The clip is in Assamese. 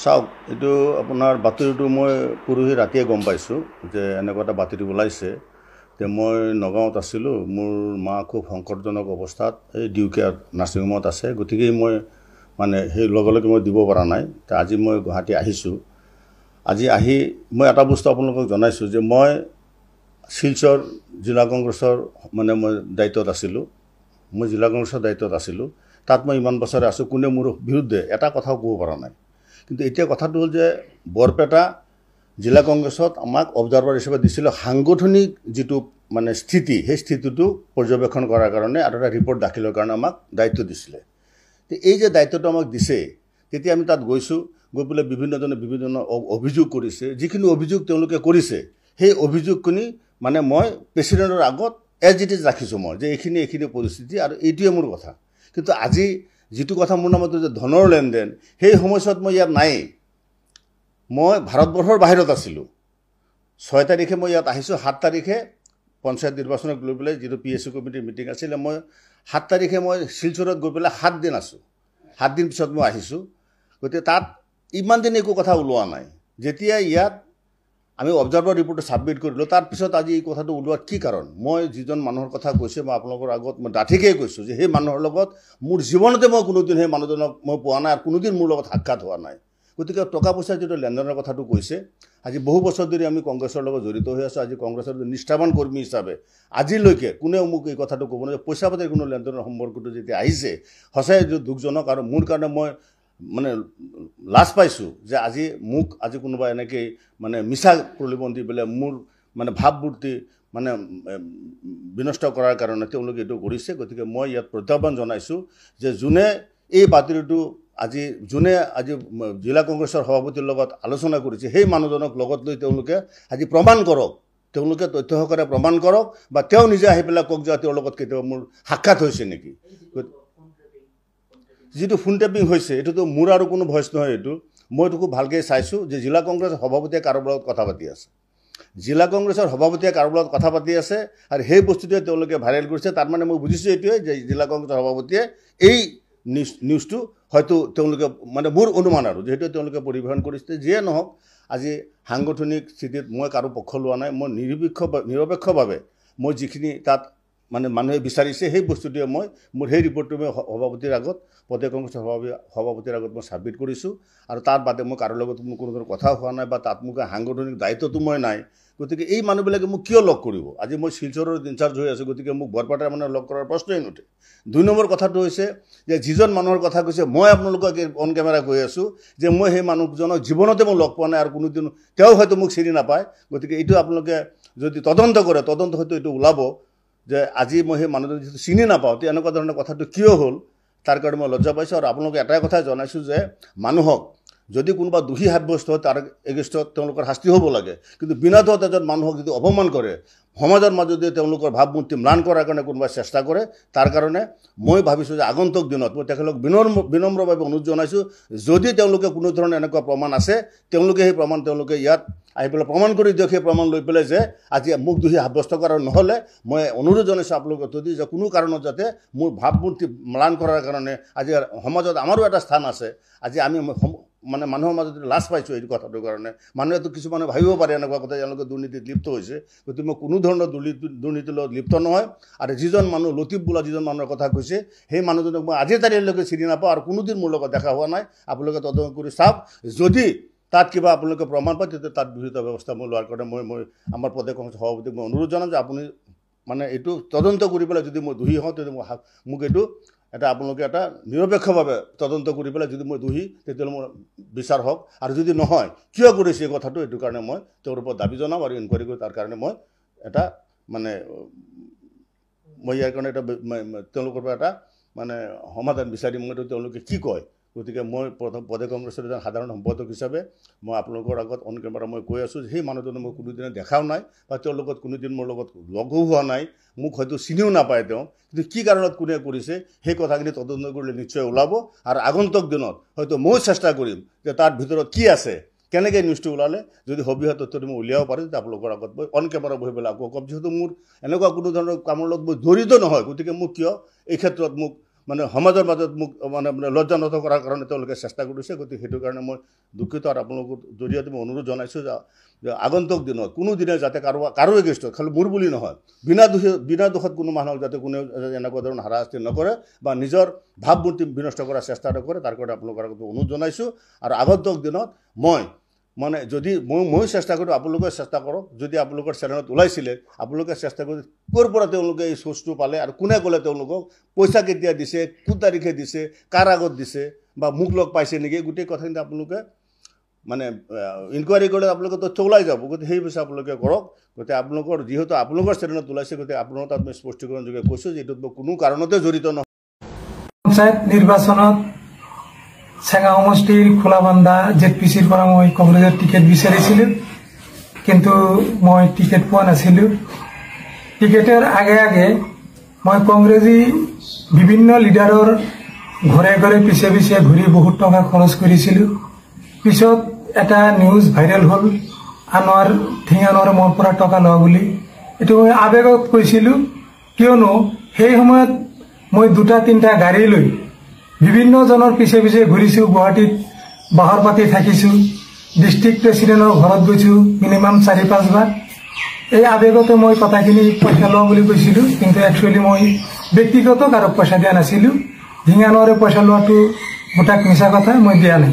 চাওক এইটো আপোনাৰ বাতৰিটো মই পৰহি ৰাতিয়ে গম পাইছোঁ যে এনেকুৱা এটা বাতৰি ওলাইছে যে মই নগাঁৱত আছিলোঁ, মোৰ মা খুব সংকটজনক অৱস্থাত এই ডিউকেয়াৰ নাৰ্ছিং হোমত আছে, গতিকে মই মানে সেই লগে লগে মই দিব পৰা নাই। আজি মই গুৱাহাটী আহিছোঁ। আজি আহি মই এটা বস্তু আপোনালোকক জনাইছোঁ যে মই শিলচৰ জিলা কংগ্ৰেছৰ মানে মই দায়িত্বত আছিলোঁ। মই জিলা কংগ্ৰেছৰ দায়িত্বত আছিলোঁ। তাত মই ইমান বছৰে আছোঁ, কোনে মোৰ বিৰুদ্ধে এটা কথাও ক'ব পৰা নাই। কিন্তু এতিয়া কথাটো হ'ল যে বৰপেটা জিলা কংগ্ৰেছত আমাক অবজাৰ্ভাৰ হিচাপে দিছিলে সাংগঠনিক যিটো মানে স্থিতি, সেই স্থিতিটো পৰ্যবেক্ষণ কৰাৰ কাৰণে আৰু এটা ৰিপৰ্ট দাখিলৰ কাৰণে আমাক দায়িত্ব দিছিলে। এই যে দায়িত্বটো আমাক দিছে, তেতিয়া আমি তাত গৈছোঁ, গৈ পেলাই বিভিন্নজনে বিভিন্ন অভিযোগ কৰিছে। যিখিনি অভিযোগ তেওঁলোকে কৰিছে, সেই অভিযোগখিনি মানে মই প্ৰেচিডেণ্টৰ আগত এজ ইট ইজ ৰাখিছোঁ মই, যে এইখিনি পৰিস্থিতি আৰু এইটোৱে মোৰ কথা। কিন্তু আজি যিটো কথা মোৰ নামত যে ধনৰ লেনদেন, সেই সময়ছোৱাত মই ইয়াত নাই। মই ভাৰতবৰ্ষৰ বাহিৰত আছিলোঁ। 6 তাৰিখে মই ইয়াত আহিছোঁ, 7 তাৰিখে পঞ্চায়ত নিৰ্বাচনক লৈ পেলাই যিটো PSC কমিটিৰ মিটিং আছিলে, মই 7 তাৰিখে মই শিলচৰত গৈ পেলাই 7 দিন আছোঁ। 7 দিন পিছত মই আহিছোঁ। গতিকে তাত ইমান দিন একো কথা ওলোৱা নাই। যেতিয়া ইয়াত আমি অবজাৰ্ভাৰ ৰিপৰ্টটো ছাবমিট কৰিলোঁ, তাৰপিছত আজি এই কথাটো ওলোৱাৰ কি কাৰণ? মই যিজন মানুহৰ কথা কৈছে, মই আপোনালোকৰ আগত মই ডাঠিকেই কৈছোঁ যে সেই মানুহৰ লগত মোৰ জীৱনতে মই কোনোদিন সেই মানুহজনক মই পোৱা নাই আৰু কোনোদিন মোৰ লগত সাক্ষাৎ হোৱা নাই। গতিকে টকা পইচাৰ যিটো লেনদেনৰ কথাটো কৈছে, আজি বহু বছৰ ধৰি আমি কংগ্ৰেছৰ লগত জড়িত হৈ আছোঁ। আজি কংগ্ৰেছৰ নিষ্ঠাৱান কৰ্মী হিচাপে আজিলৈকে কোনেও মোক এই কথাটো ক'ব নোৱাৰে। পইচা পাতিৰ কোনো লেনদেনৰ সম্পৰ্কটো যেতিয়া আহিছে, সঁচাই দুখজনক। আৰু মোৰ কাৰণে মই মানে লাজ পাইছোঁ যে আজি কোনোবা এনেকৈ মানে মিছা প্ৰলোভন দি পেলাই মোৰ মানে ভাৱমূৰ্তি মানে বিনষ্ট কৰাৰ কাৰণে তেওঁলোকে এইটো কৰিছে। গতিকে মই ইয়াত প্ৰত্যাহ্বান জনাইছোঁ যে যোনে এই বাতৰিটো আজি জিলা কংগ্ৰেছৰ সভাপতিৰ লগত আলোচনা কৰিছে, সেই মানুহজনক লগত লৈ তেওঁলোকে আজি প্ৰমাণ কৰক, তেওঁলোকে তথ্য সহকাৰে প্ৰমাণ কৰক, বা তেওঁ নিজে আহি পেলাই কওক যে তেওঁৰ লগত কেতিয়াবা মোৰ সাক্ষাৎ হৈছে নেকি। যিটো ফোন টেপিং হৈছে, এইটোতো মোৰ আৰু কোনো ভইচ নহয়। মইতো খুব ভালকৈ চাইছোঁ যে জিলা কংগ্ৰেছৰ সভাপতিয়ে কাৰোবাৰ লগত কথা পাতি আছে। জিলা কংগ্ৰেছৰ সভাপতিয়ে কাৰোবাৰ লগত কথা পাতি আছে আৰু সেই বস্তুটোৱে তেওঁলোকে ভাইৰেল কৰিছে। তাৰ মানে মই বুজিছোঁ এইটোৱে যে জিলা কংগ্ৰেছৰ সভাপতিয়ে এই নিউজটো হয়তো তেওঁলোকে মানে মোৰ অনুমান আৰু যিহেতু তেওঁলোকে পৰিৱেশন কৰিছে। যিয়ে নহওক, আজি সাংগঠনিক স্থিতিত মই কাৰো পক্ষ লোৱা নাই। মই নিৰপেক্ষভাৱে মই যিখিনি তাত মানে মানুহে বিচাৰিছে সেই বস্তুটোৱে মোৰ সেই ৰিপৰ্টটো মই সভাপতিৰ আগত, প্ৰদেশ কংগ্ৰেছৰ সভাপতিৰ আগত মই ছাবমিট কৰিছোঁ। আৰু তাৰ বাদে মই কাৰো লগত মোৰ কোনো ধৰণৰ কথা হোৱা নাই, বা তাত মোক সাংগঠনিক দায়িত্বটো মই নাই। গতিকে এই মানুহবিলাকে মোক কিয় লগ কৰিব? আজি মই শিলচৰৰ ইনচাৰ্জ হৈ আছোঁ, গতিকে মোক বৰপেটাৰ মানে লগ কৰাৰ প্ৰশ্নই নুঠে। 2 নম্বৰ কথাটো হৈছে যে যিজন মানুহৰ কথা কৈছে, মই আপোনালোকক অন কেমেৰা কৈ আছোঁ যে মই সেই মানুহজনক জীৱনতে মই লগ পোৱা নাই আৰু কোনোদিন তেওঁ হয়তো মোক চিনি নাপায়। গতিকে এইটো আপোনালোকে যদি তদন্ত কৰে, তদন্ত হয়তো এইটো ওলাব যে আজি মই সেই মানুহজন যিটো চিনি নাপাওঁ, তে এনেকুৱা ধৰণৰ কথাটো কিয় হ'ল, তাৰ কাৰণে মই লজ্জা পাইছোঁ। আৰু আপোনালোকে এটাই কথাই জনাইছোঁ যে মানুহক যদি কোনোবা দোষী সাব্যস্ত হয়, তাৰ এগেইনষ্টত তেওঁলোকৰ শাস্তি হ'ব লাগে। কিন্তু বিনা দোষত এজন মানুহক যদি অপমান কৰে, সমাজৰ মাজত যদি তেওঁলোকৰ ভাৱমূৰ্তি ম্লান কৰাৰ কাৰণে কোনোবাই চেষ্টা কৰে, তাৰ কাৰণে মই ভাবিছোঁ যে আগন্তুক দিনত মই তেখেতক বিনম্ৰভাৱে অনুৰোধ জনাইছোঁ, যদি তেওঁলোকে কোনো ধৰণৰ এনেকুৱা প্ৰমাণ আছে, তেওঁলোকে সেই প্ৰমাণ তেওঁলোকে ইয়াত আহি পেলাই প্ৰমাণ কৰি দিয়ক। সেই প্ৰমাণ লৈ পেলাই যে আজি মোক দোষী সাব্যস্ত কৰাৰ নহ'লে মই অনুৰোধ জনাইছোঁ আপোনালোকৰ যদি যে কোনো কাৰণত যাতে মোৰ ভাৱমূৰ্তি ম্লান কৰাৰ কাৰণে আজি সমাজত আমাৰো এটা স্থান আছে। আজি আমি মানে মানুহৰ মাজত লাজ পাইছোঁ এই কথাটোৰ কাৰণে। মানুহেতো কিছুমানে ভাবিব পাৰে এনেকুৱা কথা, তেওঁলোকে দুৰ্নীতিত লিপ্ত হৈছে। গতিকে মই কোনো ধৰণৰ দুৰ্নীতিৰ লগত লিপ্ত নহয়। আৰু যিজন মানুহ লতিফ বোলা যিজন মানুহৰ কথা কৈছে, সেই মানুহজনক মই আজিৰ তাৰিখলৈকে চিনি নাপাওঁ আৰু কোনোদিন মোৰ লগত দেখা হোৱা নাই। আপোনালোকে তদন্ত কৰি চাওক, যদি তাত কিবা আপোনালোকে প্ৰমাণ পায়, তেতিয়া তাত বিহিত ব্যৱস্থা মই লোৱাৰ কাৰণে মই আমাৰ প্ৰদেশ কংগ্ৰেছৰ সভাপতিক মই অনুৰোধ জনাম যে আপুনি মানে এইটো তদন্ত কৰি পেলাই যদি মই দোষী হওঁ, তেতিয়া মোক এইটো আপোনালোকে এটা নিৰপেক্ষভাৱে তদন্ত কৰি পেলাই যদি মই দোষী, তেতিয়াহ'লে মোৰ বিচাৰ হওক। আৰু যদি নহয়, কিয় কৰিছে এই কথাটো, এইটো কাৰণে মই তেওঁৰ ওপৰত দাবী জনাম আৰু ইনকুৱাৰী কৰি তাৰ কাৰণে মই ইয়াৰ কাৰণে তেওঁলোকৰ পৰা এটা মানে সমাধান বিচাৰিম। মইতো তেওঁলোকে কি কয়। গতিকে মই প্ৰদেশ কংগ্ৰেছৰ এজন সাধাৰণ সম্পাদক হিচাপে মই আপোনালোকৰ আগত অন কেমেৰা মই কৈ আছোঁ যে সেই মানুহজনে মই কোনোদিনে দেখাও নাই, বা তেওঁৰ লগত কোনোদিন মোৰ লগত লগো হোৱা নাই, মোক হয়তো চিনিও নাপায় তেওঁ। কিন্তু কি কাৰণত কোনে কৰিছে, সেই কথাখিনি তদন্ত কৰিলে নিশ্চয় ওলাব। আৰু আগন্তুক দিনত হয়তো ময়ো চেষ্টা কৰিম যে তাৰ ভিতৰত কি আছে, কেনেকৈ নিউজটো ওলালে, যদি সবিশেষ তথ্যটো মই উলিয়াব পাৰোঁ, তেতিয়া আপোনালোকৰ আগত মই অন কেমেৰা বহি পেলাই আকৌ ক'ম। যিহেতু মোৰ এনেকুৱা কোনো ধৰণৰ কামৰ লগত মই জড়িত নহয়, গতিকে মোক কিয় এই ক্ষেত্ৰত মোক মানে সমাজৰ মাজত মোক মানে লজ্জানত কৰাৰ কাৰণে তেওঁলোকে চেষ্টা কৰিছে। গতিকে সেইটো কাৰণে মই দুখিত আৰু আপোনালোকৰ জৰিয়তে মই অনুৰোধ জনাইছোঁ যে আগন্তুক দিনত কোনো দিনে যাতে কাৰো এগেইনষ্টত খালি মোৰ বুলি নহয় বিনা দোষত কোনো মানুহক যাতে কোনেও এনেকুৱা ধৰণৰ হাৰাশাস্তি নকৰে বা নিজৰ ভাৱমূৰ্তি বিনষ্ট কৰাৰ চেষ্টা নকৰে, তাৰ কাৰণে আপোনালোকৰ আগত অনুৰোধ জনাইছোঁ। আৰু আগন্তুক দিনত মই মানে যদি ময়ো চেষ্টা কৰোঁ, আপোনালোকে চেষ্টা কৰক। যদি আপোনালোকৰ চেনেলত ওলাইছিলে আপোনালোকে চেষ্টা কৰি ক'ৰ পৰা তেওঁলোকে এই চ'ৰ্চটো পালে আৰু কোনে ক'লে তেওঁলোকক, পইচা কেতিয়া দিছে, কোন তাৰিখে দিছে, কাৰ আগত দিছে বা মোক লগ পাইছে নেকি, গোটেই কথাখিনি আপোনালোকে মানে ইনকুৱাৰী কৰিলে আপোনালোকে তথ্য ওলাই যাব। গতিকে সেই বিষয়ে আপোনালোকে কৰক। গতিকে আপোনালোকৰ যিহেতু আপোনালোকৰ চেনেলত ওলাইছে, গতিকে আপোনালোকৰ তাত মই স্পষ্টীকৰণ যোগে কৈছোঁ যে এইটোত মই কোনো কাৰণতে জড়িত নহয়। পঞ্চায়ত নিৰ্বাচনত চেঙা সমষ্টিৰ খোলাবান্ধা ZPCৰ পৰা মই কংগ্ৰেছৰ টিকেট বিচাৰিছিলোঁ, কিন্তু মই টিকেট পোৱা নাছিলোঁ। টিকেটৰ আগে আগে মই কংগ্ৰেছী বিভিন্ন লিডাৰৰ ঘৰে ঘৰে পিছে পিছে ঘূৰি বহুত টকা খৰচ কৰিছিলোঁ। পিছত এটা নিউজ ভাইৰেল হ'ল আনোৱাৰ ঠিঙানোৱাৰ মোৰ পৰা টকা লোৱা বুলি। এইটো মই আৱেগত কৈছিলোঁ, কিয়নো সেই সময়ত মই 2-3টা গাড়ী লৈ বিভিন্নজনৰ পিছে পিছে ঘূৰিছোঁ। গুৱাহাটীত বাহৰ পাতি থাকিছোঁ, ডিষ্ট্ৰিক্ট প্ৰেচিডেণ্টৰ ঘৰত গৈছোঁ মিনিমাম 4-5 বাৰ। এই আৱেগতে মই কথাখিনি পইচা লোৱা বুলি কৈছিলোঁ, কিন্তু একচুৱেলি মই ব্যক্তিগত কাৰো পইচা দিয়া নাছিলোঁ। ঠিঙানোৱাৰে পইচা লোৱাটো গোটাক মিছা কথা, মই দিয়া নাই।